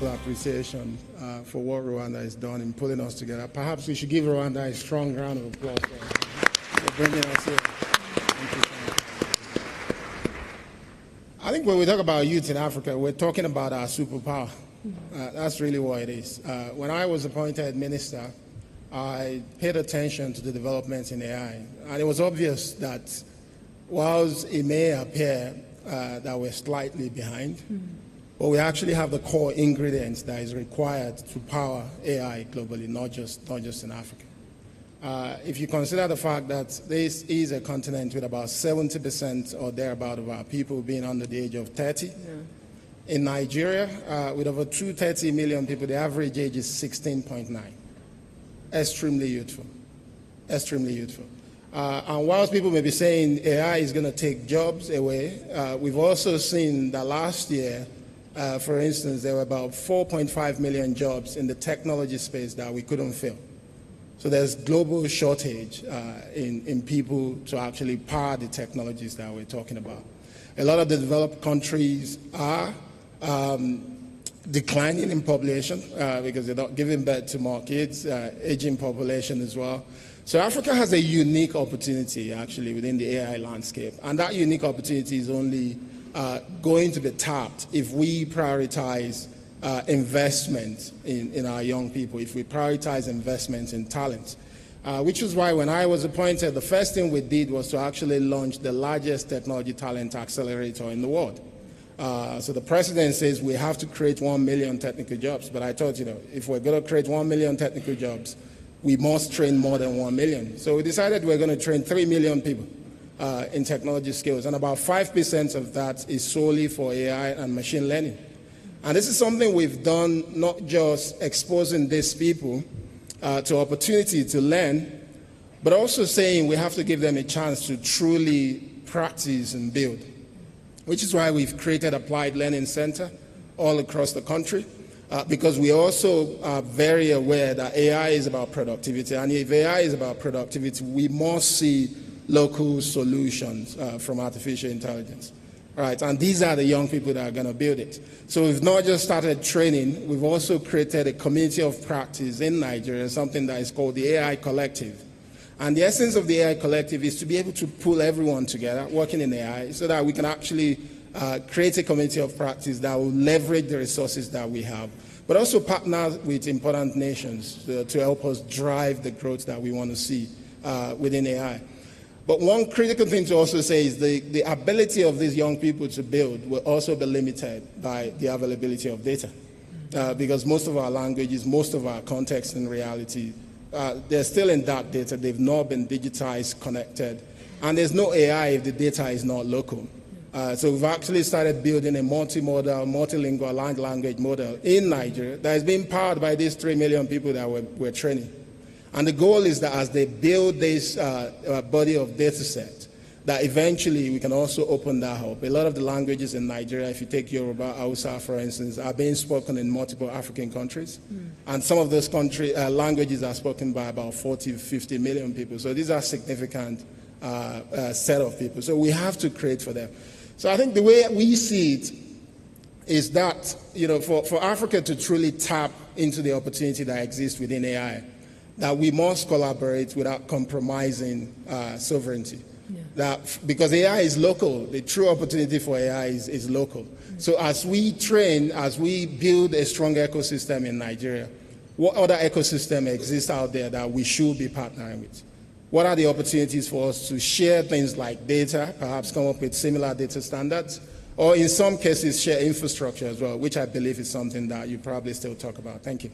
wonderful appreciation for what Rwanda has done in pulling us together. Perhaps we should give Rwanda a strong round of applause for bringing us here. Thank you so much. I think when we talk about youth in Africa, we're talking about our superpower. That's really what it is. When I was appointed minister, I paid attention to the developments in AI. And it was obvious that whilst it may appear that we're slightly behind, but we actually have the core ingredients that is required to power AI globally, not just in Africa. If you consider the fact that this is a continent with about 70% or thereabout of our people being under the age of 30, in Nigeria, with over 230 million people, the average age is 16.9. Extremely youthful, extremely youthful. And whilst people may be saying AI is going to take jobs away, we've also seen that last year, for instance, there were about 4.5 million jobs in the technology space that we couldn't fill. So there's global shortage in people to actually power the technologies that we're talking about. A lot of the developed countries are declining in population because they're not giving birth to more kids, aging population as well. So Africa has a unique opportunity actually within the AI landscape, and that unique opportunity is only going to be tapped if we prioritize investment in our young people, if we prioritize investment in talent. Which is why when I was appointed, the first thing we did was to actually launch the largest technology talent accelerator in the world. So the president says we have to create 1 million technical jobs, but I thought, if we're going to create 1 million technical jobs, we must train more than 1 million. So we decided we're going to train 3 million people in technology skills, and about 5% of that is solely for AI and machine learning. And this is something we've done, not just exposing these people to opportunity to learn, but also saying we have to give them a chance to truly practice and build, which is why we've created Applied Learning Center all across the country, because we also are very aware that AI is about productivity, and if AI is about productivity, we must see local solutions from artificial intelligence. Right, and these are the young people that are going to build it. So we've not just started training, we've also created a community of practice in Nigeria, something that is called the AI Collective. And the essence of the AI Collective is to be able to pull everyone together working in AI so that we can actually create a community of practice that will leverage the resources that we have, but also partner with important nations to help us drive the growth that we want to see within AI. But one critical thing to also say is the ability of these young people to build will also be limited by the availability of data. Because most of our languages, most of our context and reality, they're still in dark data. They've not been digitized, connected. And there's no AI if the data is not local. So we've actually started building a multimodal, multilingual language model in Nigeria that is being powered by these 3 million people that we're training. And the goal is that as they build this body of data set, that eventually we can also open that up. A lot of the languages in Nigeria, if you take Yoruba, Hausa, for instance, are being spoken in multiple African countries. And some of those languages are spoken by about 40, 50 million people. So these are significant set of people. So we have to create for them. So I think the way we see it is that, for Africa to truly tap into the opportunity that exists within AI, that we must collaborate without compromising sovereignty. Because AI is local, the true opportunity for AI is local. So as we train, as we build a strong ecosystem in Nigeria, what other ecosystem exists out there that we should be partnering with? What are the opportunities for us to share things like data, perhaps come up with similar data standards, or in some cases share infrastructure as well, which I believe is something that you probably still talk about. Thank you.